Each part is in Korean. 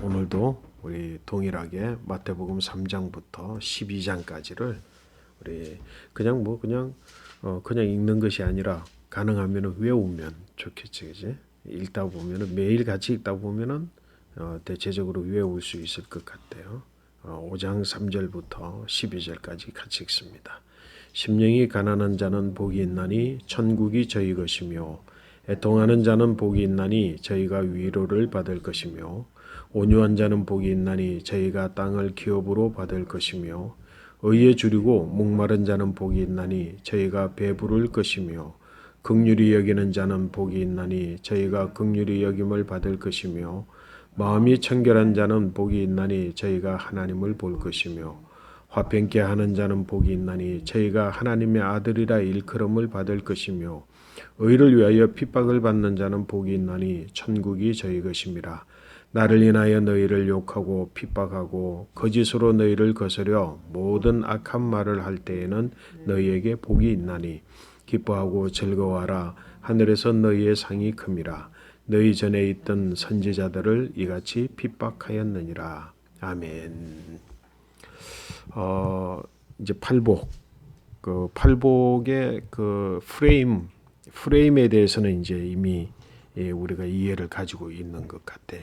오늘도 우리 동일하게 마태복음 3장부터 12장까지를 우리 그냥 읽는 것이 아니라 가능하면 외우면 좋겠지, 그지? 읽다 보면은 매일 같이 읽다 보면은 대체적으로 외울 수 있을 것 같아요. 5장 3절부터 12절까지 같이 읽습니다. 심령이 가난한 자는 복이 있나니 천국이 저희 것이며 애통하는 자는 복이 있나니 저희가 위로를 받을 것이며 온유한 자는 복이 있나니 저희가 땅을 기업으로 받을 것이며 의에 줄이고 목마른 자는 복이 있나니 저희가 배부를 것이며 긍휼히 여기는 자는 복이 있나니 저희가 긍휼히 여김을 받을 것이며 마음이 청결한 자는 복이 있나니 저희가 하나님을 볼 것이며 화평케 하는 자는 복이 있나니 저희가 하나님의 아들이라 일컬음을 받을 것이며 의를 위하여 핍박을 받는 자는 복이 있나니 천국이 저희 것임이라. 나를 인하여 너희를 욕하고 핍박하고 거짓으로 너희를 거스려 모든 악한 말을 할 때에는 너희에게 복이 있나니 기뻐하고 즐거워하라. 하늘에서 너희의 상이 큼이라. 너희 전에 있던 선지자들을 이같이 핍박하였느니라. 아멘. 이제 팔복, 그 팔복의 그 프레임에 대해서는 이제 이미 우리가 이해를 가지고 있는 것 같아.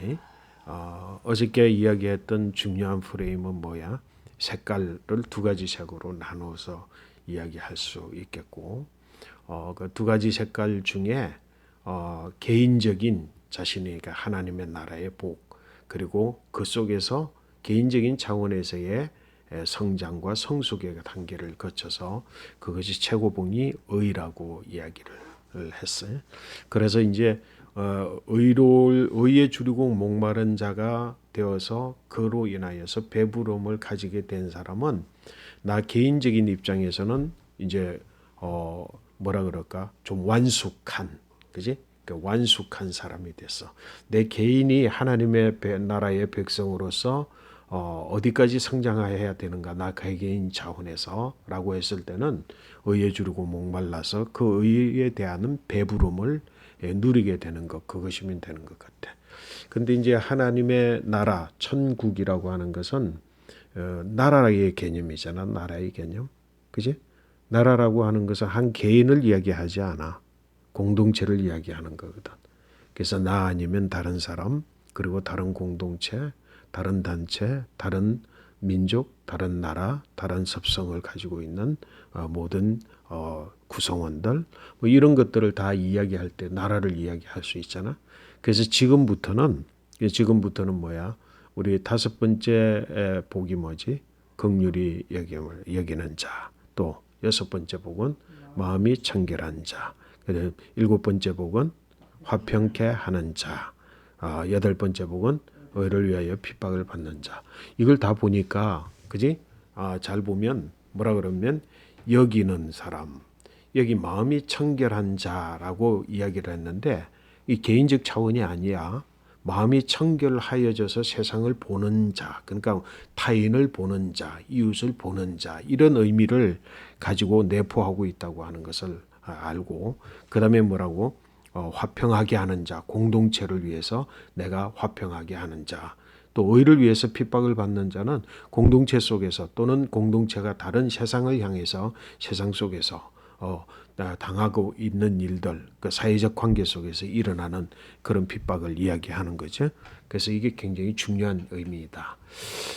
어저께 이야기했던 중요한 프레임은 뭐야? 색깔을 두 가지 색으로 나눠서 이야기할 수 있겠고, 그 두 가지 색깔 중에 개인적인 자신의 하나님의 나라의 복, 그리고 그 속에서 개인적인 차원에서의 성장과 성숙의 단계를 거쳐서 그것이 최고봉이 의라고 이야기를 했어요. 그래서 이제 의에 줄이고 목마른 자가 되어서 그로 인하여서 배부름을 가지게 된 사람은 나 개인적인 입장에서는 이제 뭐라 그럴까 좀 완숙한, 그지? 완숙한 사람이 됐어. 내 개인이 하나님의 나라의 백성으로서 어디까지 성장해야 되는가, 나 개개인 차원에서라고 했을 때는 의에 줄이고 목말라서 그 의에 대한 배부름을 누리게 되는 것, 그것이면 되는 것 같아. 근데 이제 하나님의 나라, 천국이라고 하는 것은 나라의 개념이잖아, 나라의 개념, 그지? 나라라고 하는 것은 한 개인을 이야기하지 않아, 공동체를 이야기하는 거거든. 그래서 나 아니면 다른 사람, 그리고 다른 공동체, 다른 단체, 다른 민족, 다른 나라, 다른 습성을 가지고 있는 모든 구성원들, 뭐 이런 것들을 다 이야기할 때 나라를 이야기할 수 있잖아. 그래서 지금부터는 뭐야? 우리 다섯 번째 복이 뭐지? 긍휼히 여기는 자. 또 여섯 번째 복은 마음이 청결한 자. 일곱 번째 복은 화평케 하는 자. 여덟 번째 복은 의를 위하여 핍박을 받는 자. 이걸 다 보니까, 그지? 잘 보면 뭐라 그러면 여기는 사람, 여기 마음이 청결한 자라고 이야기를 했는데 이 개인적 차원이 아니야. 마음이 청결하여져서 세상을 보는 자, 그러니까 타인을 보는 자, 이웃을 보는 자, 이런 의미를 가지고 내포하고 있다고 하는 것을 알고, 그 다음에 뭐라고? 화평하게 하는 자, 공동체를 위해서 내가 화평하게 하는 자, 또 의를 위해서 핍박을 받는 자는 공동체 속에서 또는 공동체가 다른 세상을 향해서 세상 속에서 당하고 있는 일들, 그 사회적 관계 속에서 일어나는 그런 핍박을 이야기하는 거죠. 그래서 이게 굉장히 중요한 의미이다.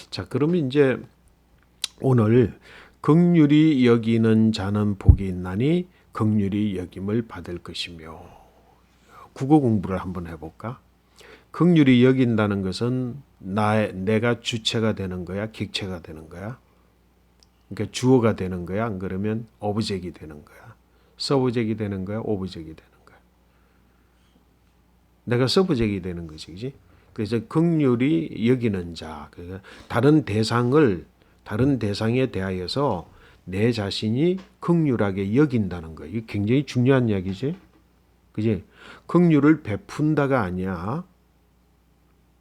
자, 그러면 이제 오늘 긍휼히 여기는 자는 복이 있나니 긍휼히 여김을 받을 것이며, 국어 공부를 한번 해볼까? 긍휼히 여긴다는 것은 내가 주체가 되는 거야, 객체가 되는 거야? 그러니까 주어가 되는 거야, 안 그러면 오브젝이 되는 거야? 서브젝이 되는 거야, 오브젝이 되는 거야? 내가 서브젝이 되는 거지, 그지? 그래서 긍휼히 여기는 자, 그러니까 다른 대상에 대하여서 내 자신이 긍휼하게 여긴다는 거야. 이게 굉장히 중요한 이야기지, 그지? 긍휼을 베푼다가 아니야.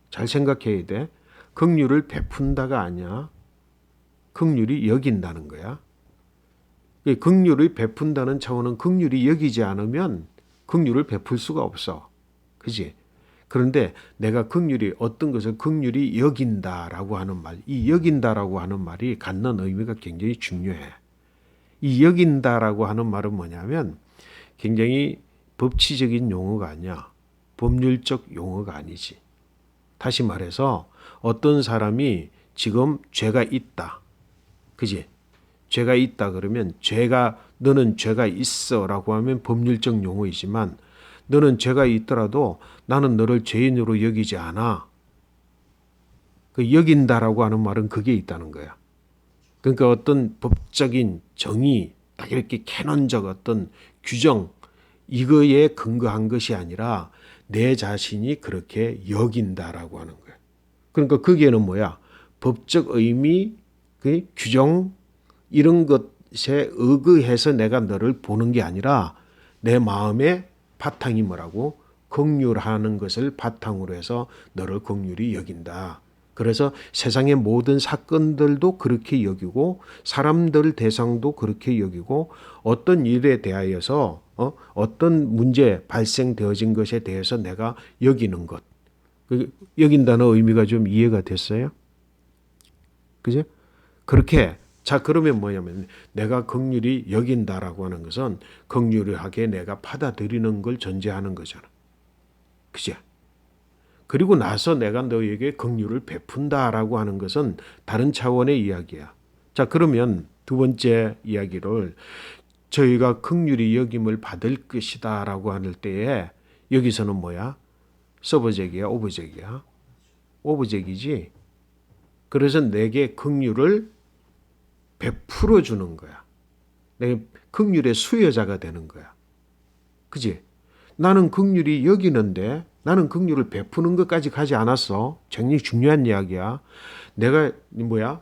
잘 생각해야 돼. 긍휼을 베푼다가 아니야. 긍휼히 여긴다는 거야. 긍휼을 베푼다는 차원은 긍휼히 여기지 않으면 긍휼을 베풀 수가 없어. 그지? 그런데 내가 긍휼히 어떤 것을 긍휼히 여긴다라고 하는 말, 이 여긴다라고 하는 말이 갖는 의미가 굉장히 중요해. 이 여긴다라고 하는 말은 뭐냐면 굉장히 법치적인 용어가 아니야. 법률적 용어가 아니지. 다시 말해서 어떤 사람이 지금 죄가 있다. 그지? 죄가 있다 그러면 너는 죄가 있어라고 하면 법률적 용어이지만 너는 죄가 있더라도 나는 너를 죄인으로 여기지 않아. 그 여긴다라고 하는 말은 그게 있다는 거야. 그러니까 어떤 법적인 정의, 딱 이렇게 캐논적 어떤 규정, 이거에 근거한 것이 아니라 내 자신이 그렇게 여긴다라고 하는 거야. 그러니까 거기에는 뭐야? 법적 의미, 그 규정, 이런 것에 의거해서 내가 너를 보는 게 아니라 내 마음의 바탕이 뭐라고? 긍휼하는 것을 바탕으로 해서 너를 긍휼히 여긴다. 그래서 세상의 모든 사건들도 그렇게 여기고 사람들 대상도 그렇게 여기고 어떤 일에 대하여서 어떤 문제 발생되어진 것에 대해서 내가 여기는 것. 여긴다는 의미가 좀 이해가 됐어요? 그죠? 그렇게 자 그러면 뭐냐면 내가 긍휼히 여긴다라고 하는 것은 긍휼하게 내가 받아들이는 걸 전제하는 거잖아. 그죠? 그리고 나서 내가 너에게 긍휼을 베푼다라고 하는 것은 다른 차원의 이야기야. 자 그러면 두 번째 이야기를 저희가 긍휼히 여김을 받을 것이다라고 할 때에 여기서는 뭐야? 서브젝이야, 오브젝이야? 오브젝이지. 그래서 내게 긍휼을 베풀어 주는 거야. 내가 긍휼의 수여자가 되는 거야. 그지? 나는 긍휼히 여기는데 나는 긍휼을 베푸는 것까지 가지 않았어. 굉장히 중요한 이야기야. 내가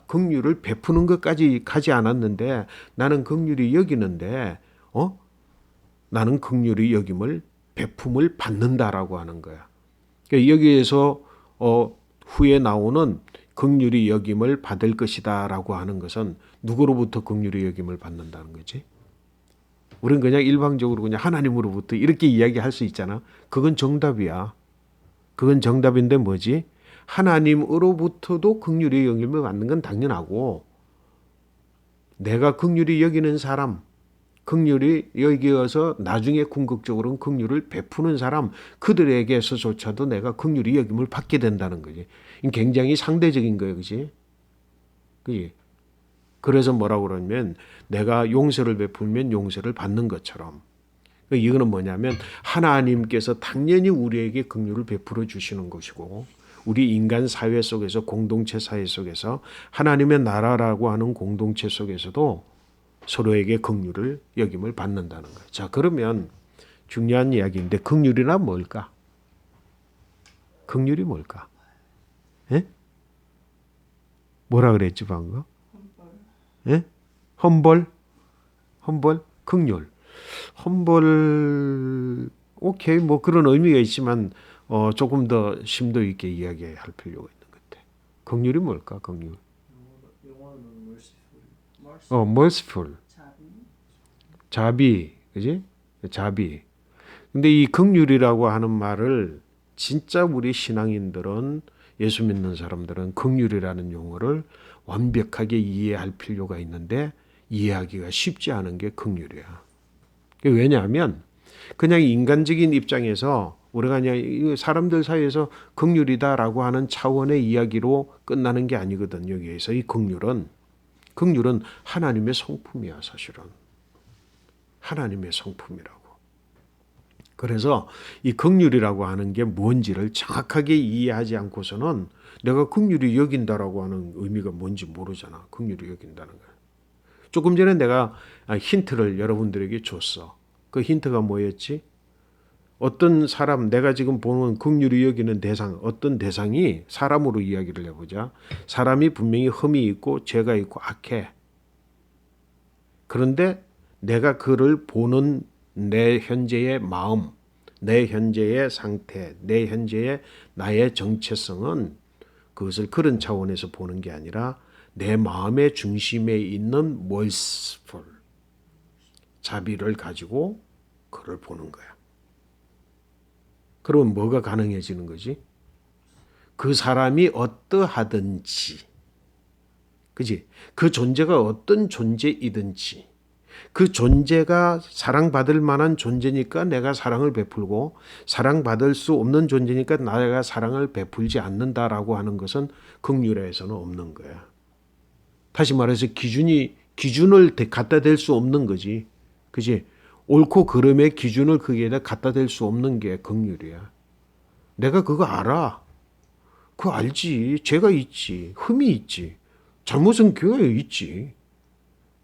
긍휼을 베푸는 것까지 가지 않았는데 나는 긍휼히 여기는데 나는 긍휼히 여김을 베품을 받는다라고 하는 거야. 그러니까 여기에서 후에 나오는 긍휼히 여김을 받을 것이다라고 하는 것은 누구로부터 긍휼히 여김을 받는다는 거지? 우리는 그냥 일방적으로 그냥 하나님으로부터 이렇게 이야기할 수 있잖아. 그건 정답이야. 그건 정답인데 뭐지? 하나님으로부터도 긍휼히 여김을 받는 건 당연하고 내가 긍휼히 여기는 사람, 긍휼히 여기어서 나중에 궁극적으로는 긍휼을 베푸는 사람, 그들에게서조차도 내가 긍휼히 여김을 받게 된다는 거지. 굉장히 상대적인 거예요, 그지? 그지? 그래서 뭐라고 그러냐면 내가 용서를 베풀면 용서를 받는 것처럼. 이거는 뭐냐면 하나님께서 당연히 우리에게 긍휼을 베풀어 주시는 것이고 우리 인간 사회 속에서 공동체 사회 속에서 하나님의 나라라고 하는 공동체 속에서도 서로에게 긍휼을 여김을 받는다는 거예요. 자, 그러면 중요한 이야기인데 긍휼이란 뭘까? 긍휼이 뭘까? 예? 뭐라 그랬지 방금? 예? 험벌? 긍휼. 험벌 오케이 뭐 그런 의미가 있지만 조금 더 심도 있게 이야기할 필요가 있는 것 같아. 긍휼이 뭘까? 긍휼. merciful. 자비. 그지? 자비. 근데 이 긍휼이라고 하는 말을 진짜 우리 신앙인들은 예수 믿는 사람들은 긍휼이라는 용어를 완벽하게 이해할 필요가 있는데 이해하기가 쉽지 않은 게 긍휼이야. 왜냐하면 그냥 인간적인 입장에서 우리가 그냥 사람들 사이에서 긍휼이다라고 하는 차원의 이야기로 끝나는 게 아니거든. 여기에서 이 긍휼은 하나님의 성품이야, 사실은. 하나님의 성품이라고. 그래서 이 긍휼이라고 하는 게 뭔지를 정확하게 이해하지 않고서는 내가 긍휼히 여긴다라고 하는 의미가 뭔지 모르잖아. 긍휼히 여긴다는 거야. 조금 전에 내가 힌트를 여러분들에게 줬어. 그 힌트가 뭐였지? 어떤 사람, 내가 지금 보는 긍휼히 여기는 대상, 어떤 대상이 사람으로 이야기를 해보자. 사람이 분명히 흠이 있고 죄가 있고 악해. 그런데 내가 그를 보는 내 현재의 마음, 내 현재의 상태, 내 현재의 나의 정체성은 그것을 그런 차원에서 보는 게 아니라 내 마음의 중심에 있는 merciful, 자비를 가지고 그를 보는 거야. 그러면 뭐가 가능해지는 거지? 그 사람이 어떠하든지, 그지? 그 존재가 어떤 존재이든지, 그 존재가 사랑받을 만한 존재니까 내가 사랑을 베풀고, 사랑받을 수 없는 존재니까 내가 사랑을 베풀지 않는다라고 하는 것은 긍휼에서는 없는 거야. 다시 말해서 기준을 갖다 댈 수 없는 거지. 그지? 옳고 그름의 기준을 거기에다 갖다 댈 수 없는 게 긍휼이야. 내가 그거 알아. 그거 알지. 죄가 있지. 흠이 있지. 잘못은 교회에 있지.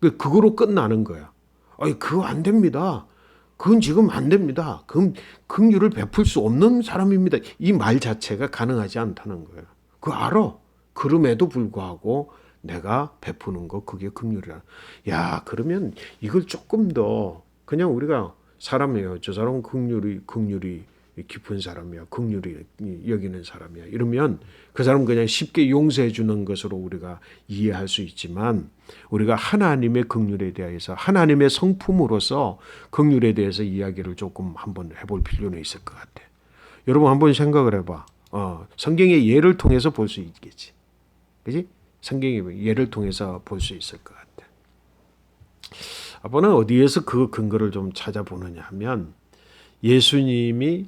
그거로 끝나는 거야. 아니, 그거 안 됩니다. 그건 지금 안 됩니다. 그럼 긍휼을 베풀 수 없는 사람입니다. 이 말 자체가 가능하지 않다는 거야. 그거 알아. 그럼에도 불구하고 내가 베푸는 거 그게 긍휼이야. 야, 그러면 이걸 조금 더 그냥 우리가 사람이에요. 저 사람은 긍휼이 깊은 사람이야. 긍휼이 여기는 사람이야. 이러면 그 사람은 그냥 쉽게 용서해 주는 것으로 우리가 이해할 수 있지만 우리가 하나님의 긍휼에 대해서 하나님의 성품으로서 긍휼에 대해서 이야기를 조금 한번 해볼 필요는 있을 것 같아. 여러분 한번 생각을 해봐. 성경의 예를 통해서 볼 수 있겠지. 그지? 성경의 예를 통해서 볼 수 있을 것 같아. 아빠는 어디에서 그 근거를 좀 찾아보느냐 하면 예수님의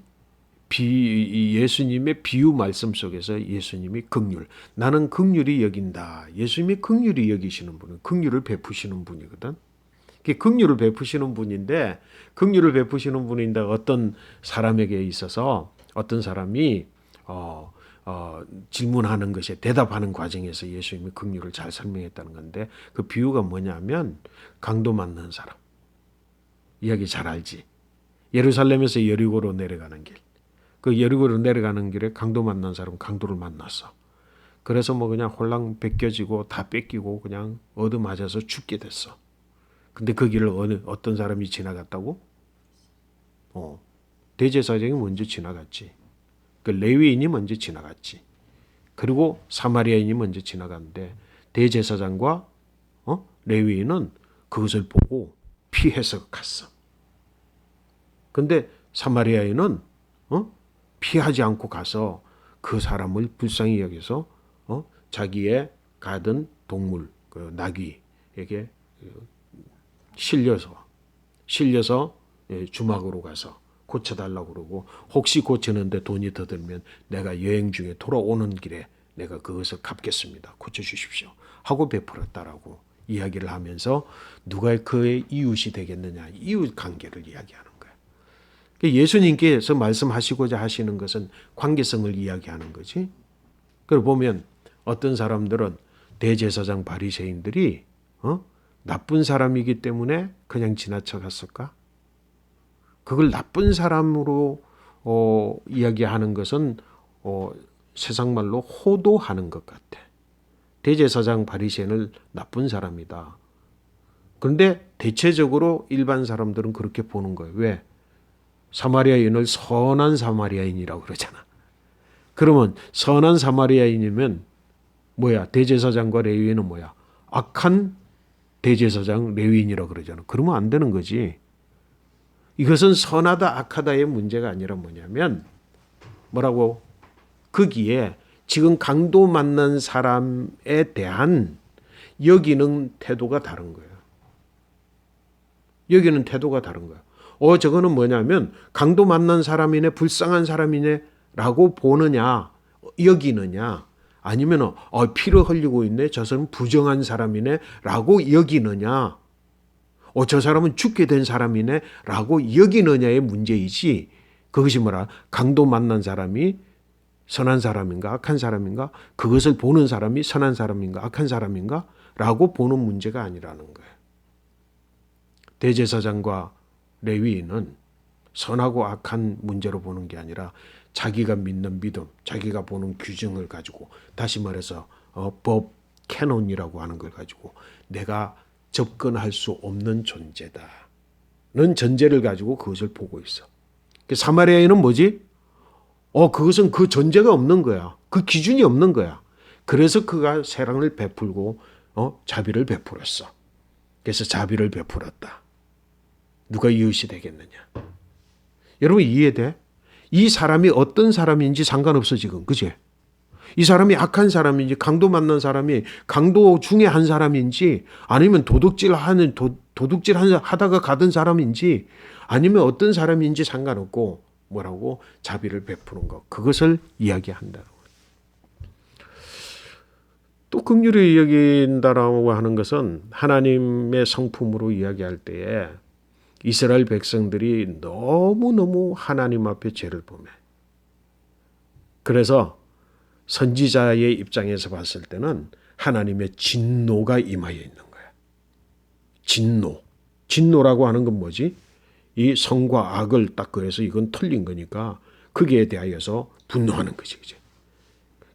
비유 말씀 속에서 예수님이 긍휼, 나는 긍휼히 여긴다. 예수님이 긍휼히 여기시는 분은 긍휼을 베푸시는 분이거든. 긍휼을 베푸시는 분인데 어떤 사람에게 있어서 어떤 사람이 질문하는 것에 대답하는 과정에서 예수님이 긍휼을 잘 설명했다는 건데 그 비유가 뭐냐면 강도 만난 사람. 이야기 잘 알지. 예루살렘에서 여리고로 내려가는 길. 그 여리고로 내려가는 길에 강도 만난 사람 강도를 만났어. 그래서 뭐 그냥 홀랑 벗겨지고 다 뺏기고 그냥 얻어맞아서 죽게 됐어. 근데 그 길을 어떤 사람이 지나갔다고? 대제사장이 먼저 지나갔지. 그 레위인이 먼저 지나갔지. 그리고 사마리아인이 먼저 지나갔는데 대제사장과 레위인은 그것을 보고 피해서 갔어. 근데 사마리아인은 피하지 않고 가서 그 사람을 불쌍히 여기서 자기의 가든 동물 그 나귀에게 실려서 주막으로 가서 고쳐달라고 그러고 혹시 고치는데 돈이 더 들면 내가 여행 중에 돌아오는 길에 내가 그것을 갚겠습니다. 고쳐주십시오. 하고 베풀었다라고 이야기를 하면서 누가 그의 이웃이 되겠느냐. 이웃 관계를 이야기하는 거예요. 예수님께서 말씀하시고자 하시는 것은 관계성을 이야기하는 거지. 그걸 보면 어떤 사람들은 대제사장 바리새인들이 나쁜 사람이기 때문에 그냥 지나쳐 갔을까? 그걸 나쁜 사람으로 이야기하는 것은 세상 말로 호도하는 것 같아. 대제사장 바리새인을 나쁜 사람이다. 그런데 대체적으로 일반 사람들은 그렇게 보는 거예요. 왜? 사마리아인을 선한 사마리아인이라고 그러잖아. 그러면 선한 사마리아인이면 뭐야? 대제사장과 레위인은 뭐야? 악한 대제사장 레위인이라고 그러잖아. 그러면 안 되는 거지. 이것은 선하다 악하다의 문제가 아니라 뭐냐면 뭐라고? 거기에 지금 강도 만난 사람에 대한 여기는 태도가 다른 거예요. 여기는 태도가 다른 거예요. 저거는 뭐냐면 강도 만난 사람이네 불쌍한 사람이네 라고 보느냐 여기느냐 아니면 피를 흘리고 있네 저 사람은 부정한 사람이네 라고 여기느냐 저 사람은 죽게 된 사람이네 라고 여기느냐의 문제이지 그것이 뭐라 강도 만난 사람이 선한 사람인가 악한 사람인가 그것을 보는 사람이 선한 사람인가 악한 사람인가 라고 보는 문제가 아니라는 거예요. 대제사장과 레위인은 선하고 악한 문제로 보는 게 아니라 자기가 믿는 믿음, 자기가 보는 규정을 가지고 다시 말해서 법 캐논이라고 하는 걸 가지고 내가 접근할 수 없는 존재다는 전제를 가지고 그것을 보고 있어. 사마리아인은 뭐지? 그것은 그 전제가 없는 거야. 그 기준이 없는 거야. 그래서 그가 사랑을 베풀고 자비를 베풀었어. 그래서 자비를 베풀었다. 누가 이웃이 되겠느냐? 여러분 이해돼? 이 사람이 어떤 사람인지 상관없어 지금. 그치? 이 사람이 악한 사람인지 강도 만난 사람이 강도 중에 한 사람인지 아니면 도둑질 하다가 가던 사람인지 아니면 어떤 사람인지 상관없고 뭐라고 자비를 베푸는 것. 그것을 이야기한다. 또 긍휼히 여긴다라고 하는 것은 하나님의 성품으로 이야기할 때에 이스라엘 백성들이 너무너무 하나님 앞에 죄를 범해. 그래서 선지자의 입장에서 봤을 때는 하나님의 진노가 임하여 있는 거야. 진노. 진노라고 하는 건 뭐지? 이 선과 악을 딱 그래서 이건 틀린 거니까 거기에 대하여서 분노하는 거지. 그치?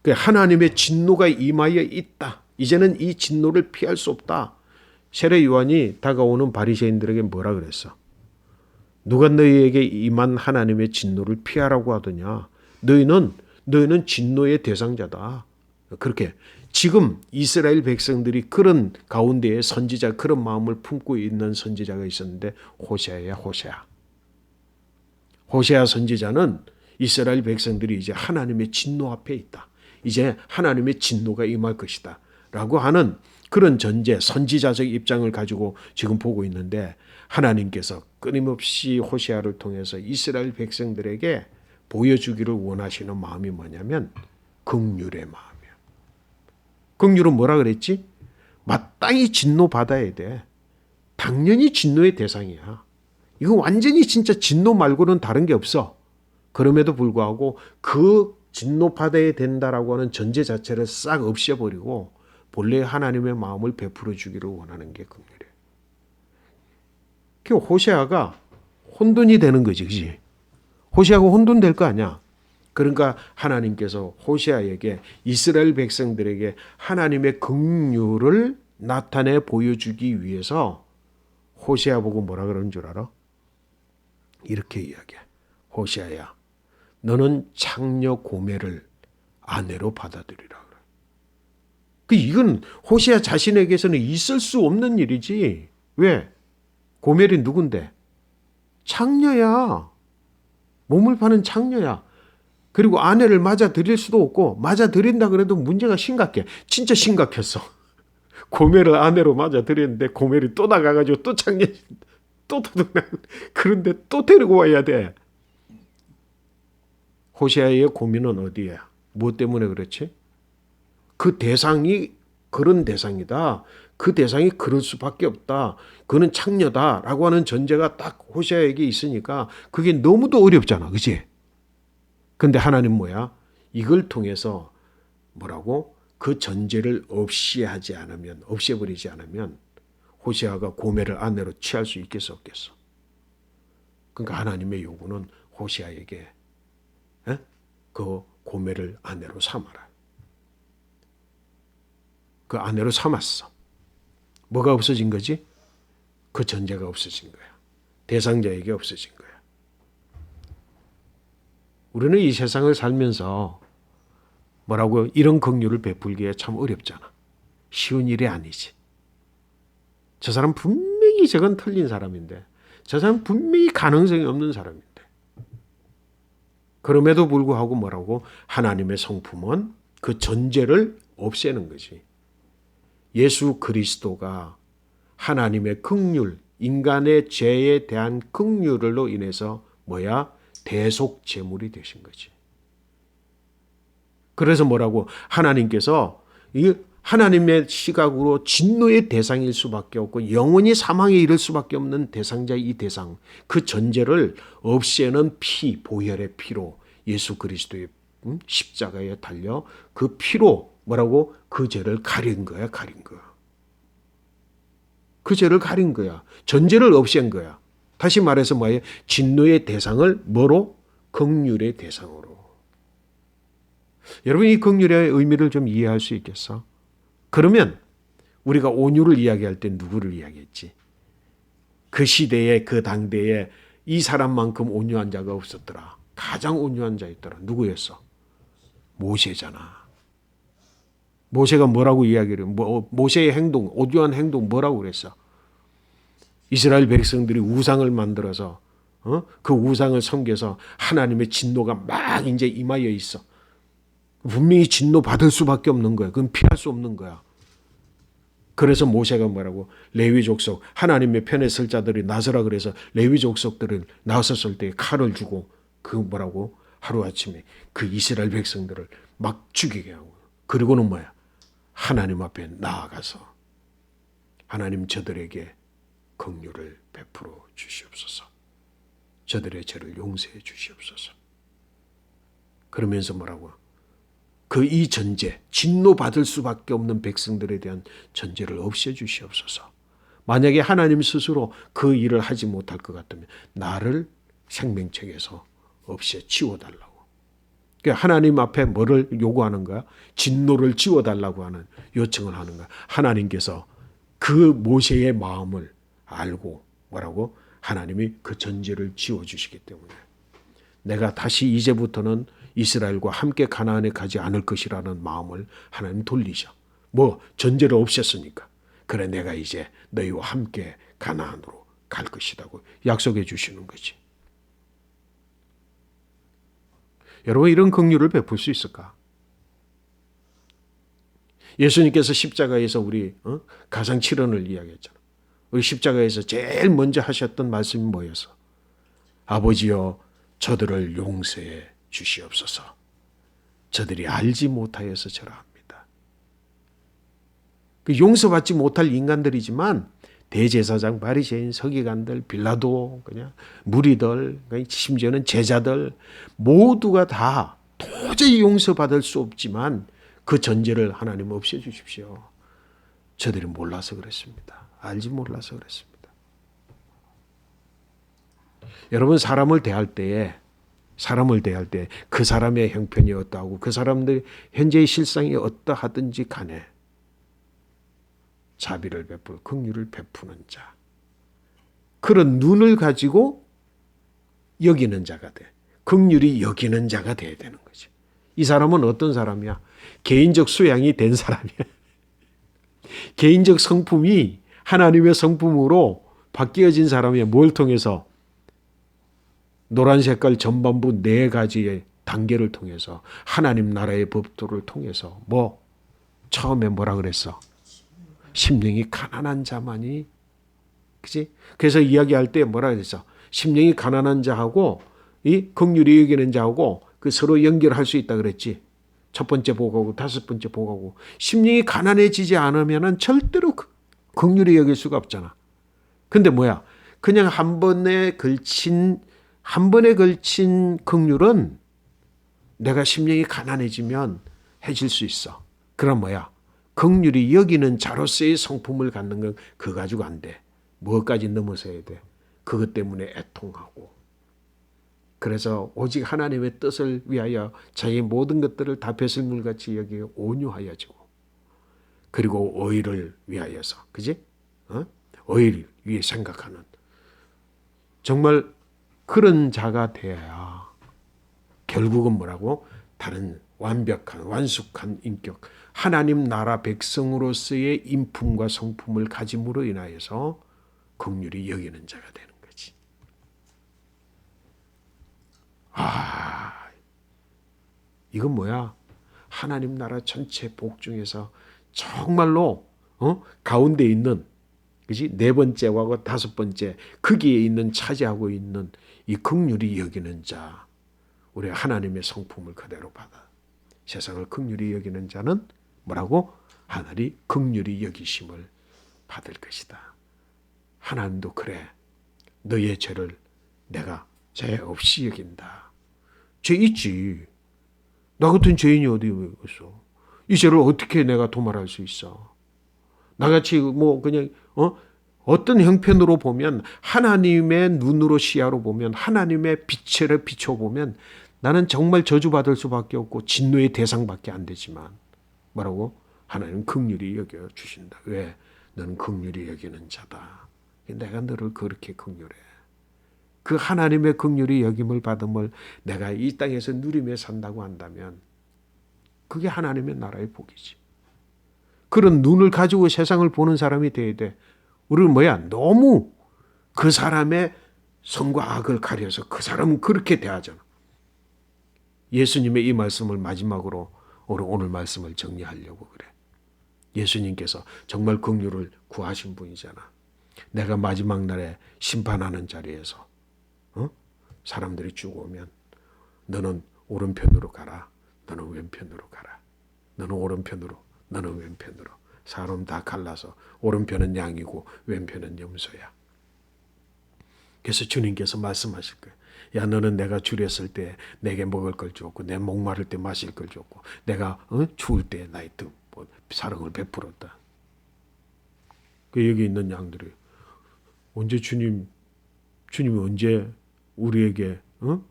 하나님의 진노가 임하여 있다. 이제는 이 진노를 피할 수 없다. 세례 요한이 다가오는 바리새인들에게 뭐라 그랬어? 누가 너희에게 임한 하나님의 진노를 피하라고 하더냐? 너희는 진노의 대상자다. 그렇게 지금 이스라엘 백성들이 그런 가운데에 선지자 그런 마음을 품고 있는 선지자가 있었는데 호세아야 호세아. 호세아 선지자는 이스라엘 백성들이 이제 하나님의 진노 앞에 있다. 이제 하나님의 진노가 임할 것이다. 라고 하는 그런 전제, 선지자적 입장을 가지고 지금 보고 있는데 하나님께서 끊임없이 호세아를 통해서 이스라엘 백성들에게 보여주기를 원하시는 마음이 뭐냐면 긍휼의 마음이야. 긍휼은 뭐라 그랬지? 마땅히 진노받아야 돼. 당연히 진노의 대상이야. 이거 완전히 진짜 진노 말고는 다른 게 없어. 그럼에도 불구하고 그 진노받아야 된다라고 하는 전제 자체를 싹 없애버리고 본래 하나님의 마음을 베풀어 주기를 원하는 게 긍휼이에요. 그 호세아가 혼돈이 되는 거지. 그치? 호세아가 혼돈될 거 아니야. 그러니까 하나님께서 호세아에게 이스라엘 백성들에게 하나님의 긍휼을 나타내 보여주기 위해서 호세아 보고 뭐라 그러는 줄 알아? 이렇게 이야기해. 호세아야, 너는 창녀 고멜을 아내로 받아들이라 그래. 이건 호세아 자신에게서는 있을 수 없는 일이지. 왜? 고멜이 누군데? 창녀야. 몸을 파는 창녀야. 그리고 아내를 맞아들일 수도 없고 맞아들인다 그래도 문제가 심각해. 진짜 심각했어. 고멜을 아내로 맞아들였는데 고멜이 또 나가가지고 또 창녀 또 도둑나고 그런데 또 데리고 와야 돼. 호세아의 고민은 어디야? 무엇 때문에 그렇지? 그 대상이 그런 대상이다. 그 대상이 그럴 수밖에 없다. 그는 창녀다라고 하는 전제가 딱 호세아에게 있으니까 그게 너무도 어렵잖아. 그치? 근데 하나님 뭐야? 이걸 통해서 뭐라고? 그 전제를 없애버리지 않으면 호세아가 고멜을 아내로 취할 수 있겠어 없겠어? 그러니까 하나님의 요구는 호세아에게 그 고멜을 아내로 삼아라. 그 아내로 삼았어. 뭐가 없어진 거지? 그 전제가 없어진 거야. 대상자에게 없어진 거야. 우리는 이 세상을 살면서 뭐라고 이런 긍휼을 베풀기에 참 어렵잖아. 쉬운 일이 아니지. 저 사람 분명히 저건 틀린 사람인데 저 사람 분명히 가능성이 없는 사람인데 그럼에도 불구하고 뭐라고? 하나님의 성품은 그 전제를 없애는 거지. 예수 그리스도가 하나님의 긍휼, 인간의 죄에 대한 긍휼로 인해서 뭐야? 대속 제물이 되신 거지. 그래서 뭐라고? 하나님께서 이 하나님의 시각으로 진노의 대상일 수밖에 없고 영원히 사망에 이를 수밖에 없는 대상자 이 대상, 그 전제를 없애는 피, 보혈의 피로 예수 그리스도의 십자가에 달려 그 피로 뭐라고? 그 죄를 가린 거야. 그 죄를 가린 거야. 전제를 없앤 거야. 다시 말해서 뭐예요? 진노의 대상을 뭐로? 긍휼의 대상으로. 여러분 이 긍휼의 의미를 좀 이해할 수 있겠어? 그러면 우리가 온유를 이야기할 때 누구를 이야기했지? 그 시대에 그 당대에 이 사람만큼 온유한 자가 없었더라. 가장 온유한 자였더라. 누구였어? 모세잖아. 모세가 뭐라고 이야기를 모세의 행동, 온유한 행동 뭐라고 그랬어? 이스라엘 백성들이 우상을 만들어서 그 우상을 섬겨서 하나님의 진노가 막 이제 임하여 있어. 분명히 진노 받을 수밖에 없는 거야. 그건 피할 수 없는 거야. 그래서 모세가 뭐라고? 레위 족속 하나님의 편에 설 자들이 나서라 그래서 레위 족속들을 나섰을 때 칼을 주고 그 뭐라고? 하루아침에 그 이스라엘 백성들을 막 죽이게 하고 그리고는 뭐야? 하나님 앞에 나아가서 하나님 저들에게 긍휼을 베풀어 주시옵소서. 저들의 죄를 용서해 주시옵소서. 그러면서 뭐라고? 그 이 전제, 진노받을 수밖에 없는 백성들에 대한 전제를 없애 주시옵소서. 만약에 하나님 스스로 그 일을 하지 못할 것 같으면 나를 생명책에서 없애 치워달라고. 그러니까 하나님 앞에 뭐를 요구하는 거야? 진노를 지워달라고 하는 요청을 하는 거야. 하나님께서 그 모세의 마음을 알고 뭐라고? 하나님이 그 전제를 지워주시기 때문에 내가 다시 이제부터는 이스라엘과 함께 가나안에 가지 않을 것이라는 마음을 하나님 돌리셔. 뭐 전제를 없앴으니까. 그래 내가 이제 너희와 함께 가나안으로 갈 것이라고 약속해 주시는 거지. 여러분 이런 긍휼을 베풀 수 있을까? 예수님께서 십자가에서 우리 가상칠언을 이야기했잖아. 우리 십자가에서 제일 먼저 하셨던 말씀이 뭐였어? 아버지여 저들을 용서해 주시옵소서. 저들이 알지 못하여서 저러합니다. 그 용서받지 못할 인간들이지만 대제사장, 바리새인, 서기관들, 빌라도, 그냥 무리들, 심지어는 제자들 모두가 다 도저히 용서받을 수 없지만 그 전제를 하나님 없애 주십시오. 저들이 몰라서 그랬습니다. 알지 몰라서 그랬습니다. 여러분 사람을 대할 때 그 사람의 형편이 어떠하고 그 사람들 현재의 실상이 어떠하든지 간에 자비를 베풀 긍휼을 베푸는 자. 그런 눈을 가지고 여기는 자가 돼. 긍휼이 여기는 자가 돼야 되는 거지. 이 사람은 어떤 사람이야? 개인적 수양이 된 사람이야. 개인적 성품이 하나님의 성품으로 바뀌어진 사람이야. 뭘 통해서? 노란 색깔 전반부 4가지의 단계를 통해서 하나님 나라의 법도를 통해서 처음에 뭐라 그랬어? 심령이 가난한 자만이 그지? 그래서 이야기할 때 뭐라 그랬어? 심령이 가난한 자하고 이 긍휼히 여기는 자하고 그 서로 연결할 수 있다 그랬지. 첫 번째 복하고 5번째 복하고 심령이 가난해지지 않으면은 절대로 긍휼히 여길 수가 없잖아. 근데 뭐야? 그냥 한 번에 걸친 긍휼은 내가 심령이 가난해지면 해질 수 있어. 그럼 뭐야? 긍휼히 여기는 자로서의 성품을 갖는 건 그거 가지고 안 돼. 뭐까지 넘어서야 돼? 그것 때문에 애통하고. 그래서 오직 하나님의 뜻을 위하여 자기의 모든 것들을 다 배설물같이 여기고 온유하여지고 그리고 의를 위하여서 그지? 의를 위해 생각하는 정말 그런 자가 되어야 결국은 뭐라고? 다른 완벽한 완숙한 인격 하나님 나라 백성으로서의 인품과 성품을 가짐으로 인하여서 긍휼히 여기는 자가 되는 거지. 이건 뭐야? 하나님 나라 전체 복 중에서 정말로 가운데 있는 그지? 4번째와 5번째 거기에 있는 차지하고 있는 이 긍휼히 여기는 자 우리 하나님의 성품을 그대로 받아 세상을 긍휼히 여기는 자는 뭐라고? 하늘이 긍휼히 여기심을 받을 것이다. 하나님도 그래. 너의 죄를 내가 죄 없이 여긴다. 죄 있지. 나 같은 죄인이 어디 있어? 이 죄를 어떻게 내가 도말할 수 있어? 나같이 그냥 어떤 형편으로 보면 하나님의 눈으로 시야로 보면 하나님의 빛을 비춰보면 나는 정말 저주받을 수밖에 없고 진노의 대상밖에 안 되지만 뭐라고? 하나님은 긍휼히 여겨주신다. 왜? 너는 긍휼히 여기는 자다. 내가 너를 그렇게 긍휼해. 그 하나님의 긍휼히 여김을 받음을 내가 이 땅에서 누리며 산다고 한다면 그게 하나님의 나라의 복이지. 그런 눈을 가지고 세상을 보는 사람이 돼야 돼. 우리는 너무 그 사람의 선과 악을 가려서 그 사람은 그렇게 대하잖아. 예수님의 이 말씀을 마지막으로 오늘 말씀을 정리하려고 그래. 예수님께서 정말 긍휼을 구하신 분이잖아. 내가 마지막 날에 심판하는 자리에서 사람들이 죽어오면 너는 오른편으로 가라. 너는 왼편으로 가라. 너는 오른편으로, 너는 왼편으로. 사람 다 갈라서 오른편은 양이고 왼편은 염소야. 그래서 주님께서 말씀하실 거예요. 야, 너는 내가 줄였을 때 내게 먹을 걸 줬고, 내 목마를 때 마실 걸 줬고, 내가 추울 때 나의 사랑을 베풀었다. 그 여기 있는 양들이 언제 주님이 언제 우리에게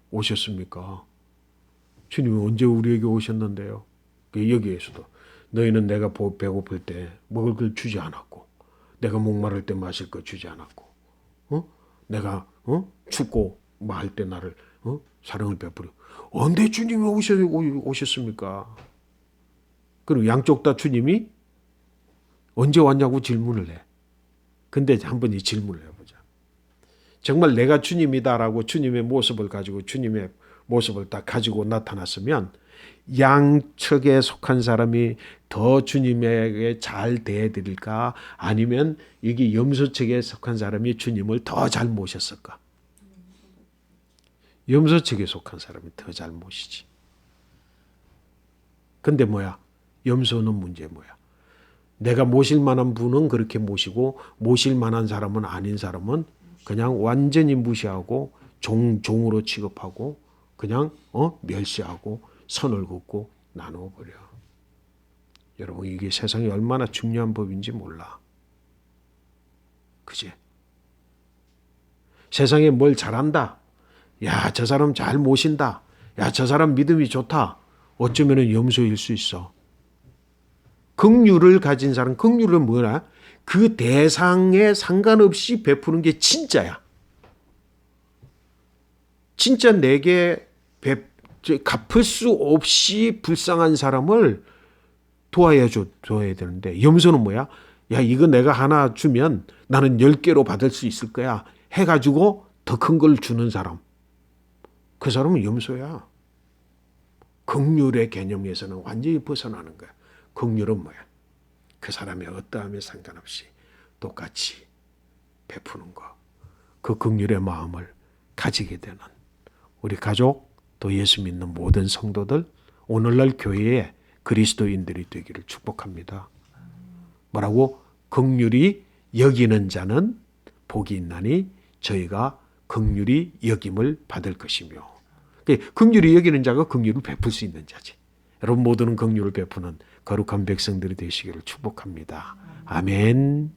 오셨습니까? 주님이 언제 우리에게 오셨는데요? 그 여기에서도 너희는 내가 배고플 때 먹을 걸 주지 않았고, 내가 목마를 때 마실 걸 주지 않았고, 내가 춥고 뭐 할 때 나를 사랑을 베풀어. 언제 주님이 오셨습니까? 그리고 양쪽 다 주님이 언제 왔냐고 질문을 해. 근데 한번 이 질문을 해보자. 정말 내가 주님이다라고 주님의 모습을 가지고 주님의 모습을 딱 가지고 나타났으면 양측에 속한 사람이 더 주님에게 잘 대해드릴까? 아니면 이게 염소측에 속한 사람이 주님을 더 잘 모셨을까? 염소측에 속한 사람이 더 잘 모시지. 근데 뭐야? 염소는 문제 뭐야? 내가 모실 만한 분은 그렇게 모시고 모실 만한 사람은 아닌 사람은 그냥 완전히 무시하고 종으로 취급하고 그냥 멸시하고 선을 긋고 나누어 버려. 여러분 이게 세상에 얼마나 중요한 법인지 몰라. 그지? 세상에 뭘 잘한다. 야, 저 사람 잘 모신다. 야, 저 사람 믿음이 좋다. 어쩌면 염소일 수 있어. 긍휼을 가진 사람, 긍휼은 뭐냐? 그 대상에 상관없이 베푸는 게 진짜야. 진짜 내게 갚을 수 없이 불쌍한 사람을 도와야 되는데 염소는 뭐야? 야, 이거 내가 하나 주면 나는 10개로 받을 수 있을 거야. 해가지고 더 큰 걸 주는 사람. 그 사람은 염소야. 긍휼의 개념에서는 완전히 벗어나는 거야. 긍휼은 뭐야? 그 사람의 어떠함에 상관없이 똑같이 베푸는 거. 그 긍휼의 마음을 가지게 되는 우리 가족 또 예수 믿는 모든 성도들 오늘날 교회에 그리스도인들이 되기를 축복합니다. 뭐라고? 긍휼히 여기는 자는 복이 있나니 저희가 긍휼히 여김을 받을 것이며. 긍휼히 여기는 자가 긍휼을 베풀 수 있는 자지. 여러분 모두는 긍휼을 베푸는 거룩한 백성들이 되시기를 축복합니다. 아멘.